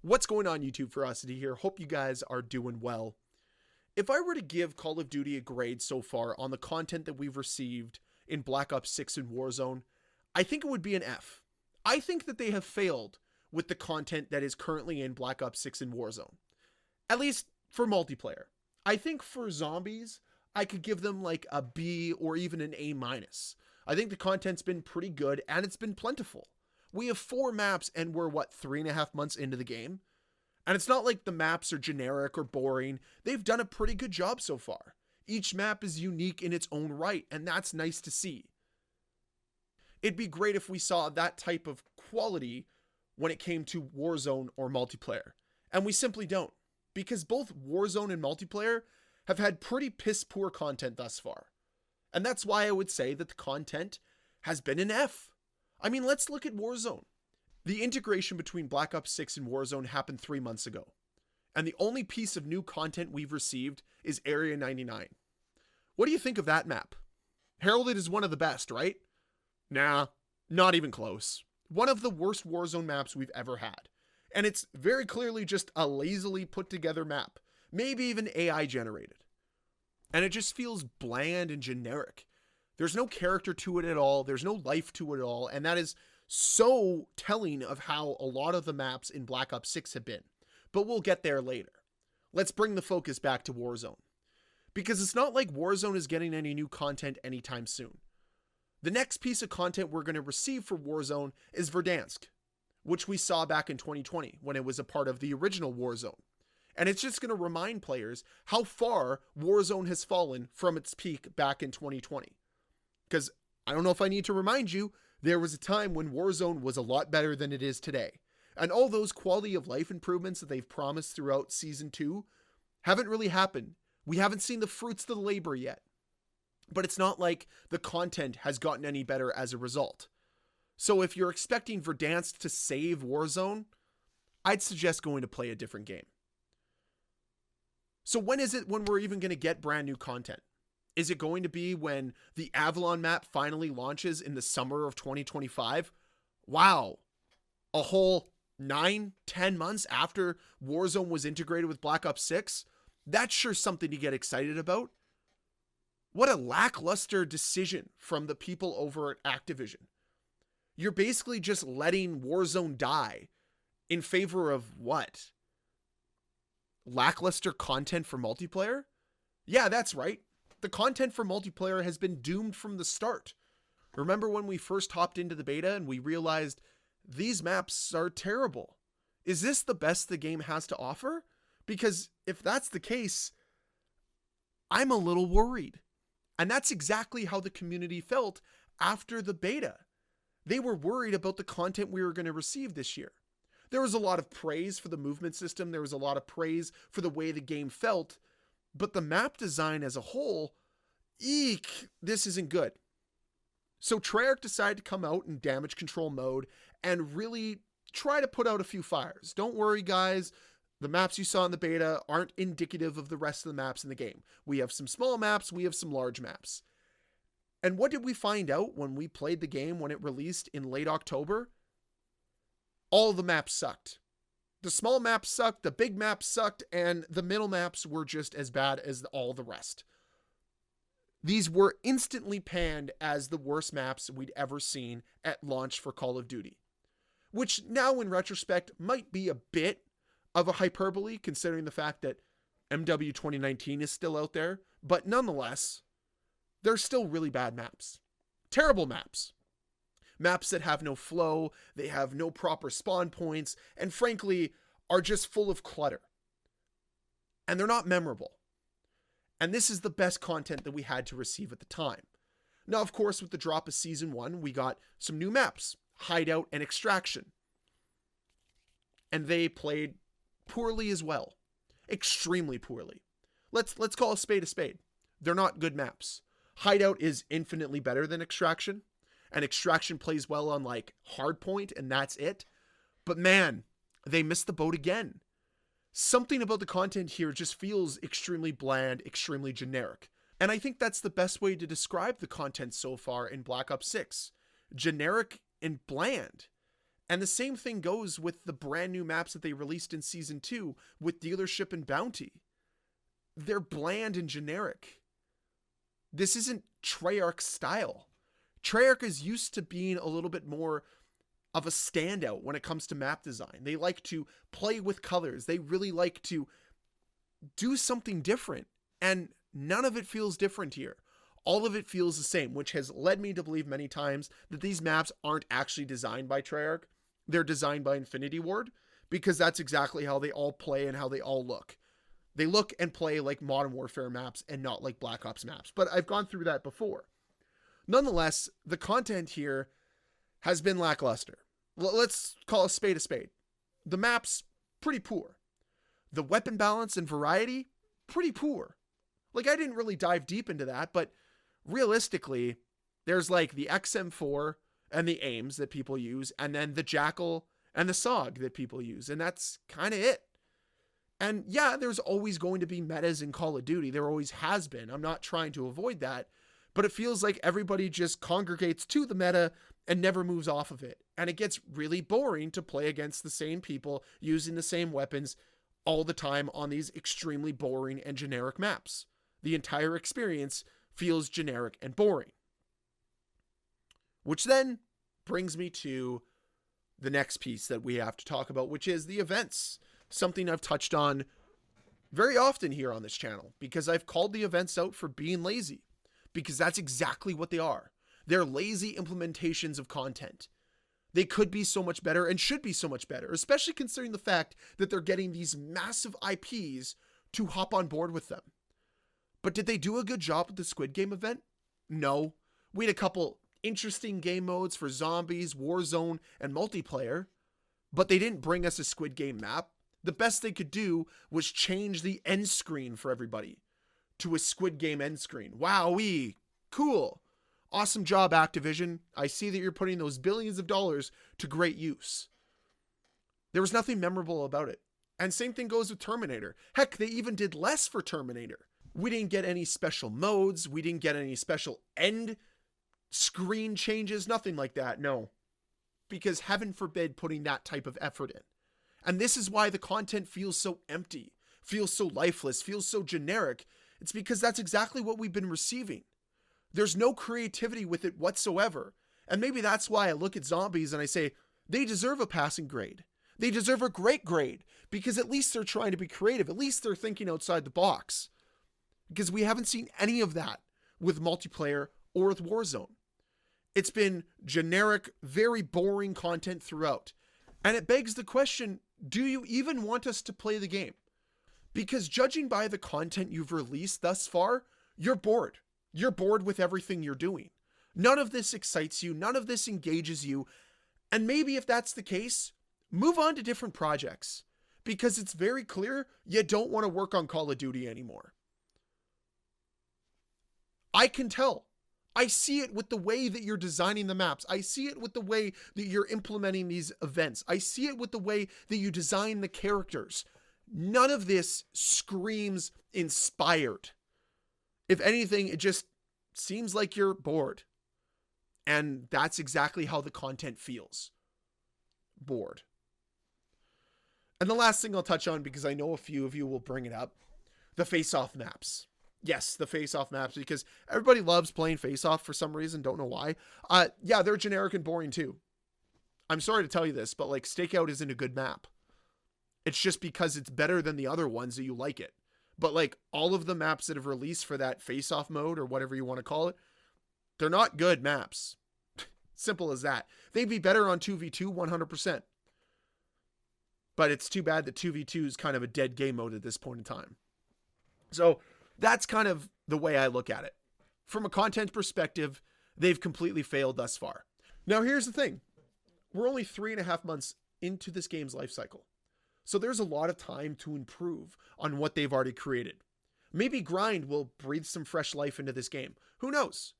What's going on, YouTube? Ferocity here. Hope you guys are doing well. If I were to give Call of Duty a grade so far on the content that we've received in Black Ops 6 and Warzone, I think it would be an F. I think that they have failed with the content that is currently in Black Ops 6 and Warzone. At least for multiplayer. I think for zombies, I could give them like a B or even an A-. I think the content's been pretty good and it's been plentiful. We have 4 maps and we're, 3.5 months into the game? And it's not like the maps are generic or boring. They've done a pretty good job so far. Each map is unique in its own right, and that's nice to see. It'd be great if we saw that type of quality when it came to Warzone or multiplayer. And we simply don't. Because both Warzone and multiplayer have had pretty piss-poor content thus far. And that's why I would say that the content has been an F. I mean, let's look at Warzone. The integration between Black Ops 6 and Warzone happened 3 months ago. And the only piece of new content we've received is Area 99. What do you think of that map? Heralded as one of the best, right? Nah, not even close. One of the worst Warzone maps we've ever had. And it's very clearly just a lazily put together map. Maybe even AI generated. And it just feels bland and generic. There's no character to it at all. There's no life to it at all. And that is so telling of how a lot of the maps in Black Ops 6 have been. But we'll get there later. Let's bring the focus back to Warzone. Because it's not like Warzone is getting any new content anytime soon. The next piece of content we're going to receive for Warzone is Verdansk, which we saw back in 2020 when it was a part of the original Warzone. And it's just going to remind players how far Warzone has fallen from its peak back in 2020. Because I don't know if I need to remind you, there was a time when Warzone was a lot better than it is today. And all those quality of life improvements that they've promised throughout Season 2 haven't really happened. We haven't seen the fruits of the labor yet. But it's not like the content has gotten any better as a result. So if you're expecting Verdansk to save Warzone, I'd suggest going to play a different game. So when is it when we're even going to get brand new content? Is it going to be when the Avalon map finally launches in the summer of 2025? Wow. A whole 9-10 months after Warzone was integrated with Black Ops 6? That's sure something to get excited about. What a lackluster decision from the people over at Activision. You're basically just letting Warzone die in favor of what? Lackluster content for multiplayer? Yeah, that's right. The content for multiplayer has been doomed from the start. Remember when we first hopped into the beta and we realized these maps are terrible? Is this the best the game has to offer? Because if that's the case, I'm a little worried. And that's exactly how the community felt after the beta. They were worried about the content we were going to receive this year. There was a lot of praise for the movement system. There was a lot of praise for the way the game felt. But the map design as a whole, eek, this isn't good. So Treyarch decided to come out in damage control mode and really try to put out a few fires. Don't worry, guys. The maps you saw in the beta aren't indicative of the rest of the maps in the game. We have some small maps, we have some large maps. And what did we find out when we played the game when it released in late October? All the maps sucked. The small maps sucked, the big maps sucked, and the middle maps were just as bad as all the rest. These were instantly panned as the worst maps we'd ever seen at launch for Call of Duty. Which now in retrospect might be a bit of a hyperbole considering the fact that MW 2019 is still out there, but nonetheless, they're still really bad maps. Terrible maps. Maps that have no flow, they have no proper spawn points, and frankly, are just full of clutter. And they're not memorable. And this is the best content that we had to receive at the time. Now, of course, with the drop of Season 1, we got some new maps, Hideout and Extraction. And they played poorly as well. Extremely poorly. Let's call a spade a spade. They're not good maps. Hideout is infinitely better than Extraction. And Extraction plays well on like Hardpoint, and that's it. But man, they missed the boat again. Something about the content here just feels extremely bland, extremely generic. And I think that's the best way to describe the content so far in Black Ops 6. Generic and bland. And the same thing goes with the brand new maps that they released in Season 2 with Dealership and Bounty. They're bland and generic. This isn't Treyarch style. Treyarch is used to being a little bit more of a standout when it comes to map design. They like to play with colors. They really like to do something different. And none of it feels different here. All of it feels the same, which has led me to believe many times that these maps aren't actually designed by Treyarch. They're designed by Infinity Ward, because that's exactly how they all play and how they all look. They look and play like Modern Warfare maps and not like Black Ops maps. But I've gone through that before. Nonetheless, the content here has been lackluster. Let's call a spade a spade. The map's pretty poor. The weapon balance and variety, pretty poor. Like, I didn't really dive deep into that, but realistically, there's like the XM4 and the AIMs that people use, and then the Jackal and the SOG that people use, and that's kind of it. And yeah, there's always going to be metas in Call of Duty. There always has been. I'm not trying to avoid that, but it feels like everybody just congregates to the meta and never moves off of it. And it gets really boring to play against the same people using the same weapons all the time on these extremely boring and generic maps. The entire experience feels generic and boring. Which then brings me to the next piece that we have to talk about, which is the events. Something I've touched on very often here on this channel, because I've called the events out for being lazy, because that's exactly what they are. They're lazy implementations of content. They could be so much better and should be so much better, especially considering the fact that they're getting these massive IPs to hop on board with them. But did they do a good job with the Squid Game event? No. We had a couple interesting game modes for zombies, Warzone, and multiplayer, but they didn't bring us a Squid Game map. The best they could do was change the end screen for everybody to a Squid Game end screen. Wowee, cool. Awesome job, Activision. I see that you're putting those billions of dollars to great use. There was nothing memorable about it. And same thing goes with Terminator. Heck, they even did less for Terminator. We didn't get any special modes. We didn't get any special end screen changes. Nothing like that, no. Because heaven forbid putting that type of effort in. And this is why the content feels so empty, feels so lifeless, feels so generic. It's because that's exactly what we've been receiving. There's no creativity with it whatsoever. And maybe that's why I look at zombies and I say, they deserve a passing grade. They deserve a great grade, because at least they're trying to be creative. At least they're thinking outside the box. Because we haven't seen any of that with multiplayer or with Warzone. It's been generic, very boring content throughout. And it begs the question, do you even want us to play the game? Because judging by the content you've released thus far, you're bored. You're bored with everything you're doing. None of this excites you. None of this engages you. And maybe if that's the case, move on to different projects. Because it's very clear you don't want to work on Call of Duty anymore. I can tell. I see it with the way that you're designing the maps. I see it with the way that you're implementing these events. I see it with the way that you design the characters. None of this screams inspired. If anything, it just seems like you're bored. And that's exactly how the content feels. Bored. And the last thing I'll touch on, because I know a few of you will bring it up, the face-off maps. Yes, the face-off maps, because everybody loves playing face-off for some reason, don't know why. Yeah, they're generic and boring too. I'm sorry to tell you this, but like Stakeout isn't a good map. It's just because it's better than the other ones that you like it. But like all of the maps that have released for that face-off mode, or whatever you want to call it, they're not good maps. Simple as that. They'd be better on 2v2 100%. But it's too bad that 2v2 is kind of a dead game mode at this point in time. So that's kind of the way I look at it. From a content perspective, they've completely failed thus far. Now, here's the thing. We're only 3.5 months into this game's life cycle. So there's a lot of time to improve on what they've already created. Maybe Grind will breathe some fresh life into this game. Who knows?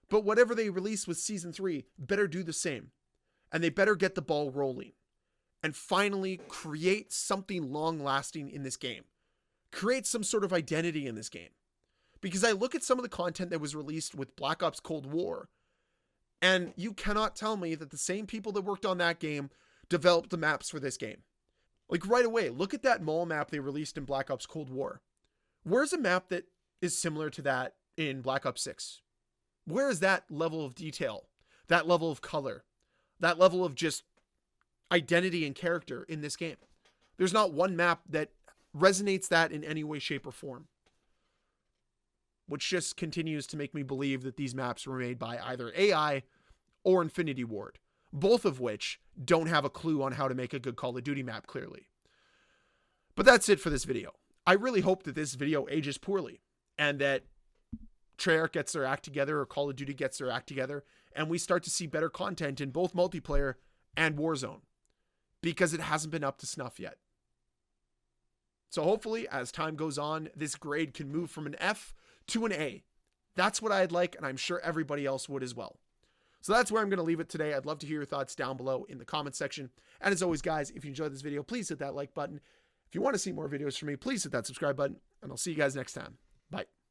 But whatever they release with Season 3 better do the same. And they better get the ball rolling. And finally create something long-lasting in this game. Create some sort of identity in this game. Because I look at some of the content that was released with Black Ops Cold War, and you cannot tell me that the same people that worked on that game developed the maps for this game. Like right away, look at that mall map they released in Black Ops Cold War. Where's a map that is similar to that in Black Ops 6? Where is that level of detail, that level of color, that level of just identity and character in this game? There's not one map that resonates that in any way, shape, or form. Which just continues to make me believe that these maps were made by either AI or Infinity Ward, both of which don't have a clue on how to make a good Call of Duty map, clearly. But that's it for this video. I really hope that this video ages poorly and that Treyarch gets their act together, or Call of Duty gets their act together, and we start to see better content in both multiplayer and Warzone, because it hasn't been up to snuff yet. So hopefully, as time goes on, this grade can move from an F to an A. That's what I'd like, and I'm sure everybody else would as well. So that's where I'm going to leave it today. I'd love to hear your thoughts down below in the comment section. And as always, guys, if you enjoyed this video, please hit that like button. If you want to see more videos from me, please hit that subscribe button, and I'll see you guys next time. Bye.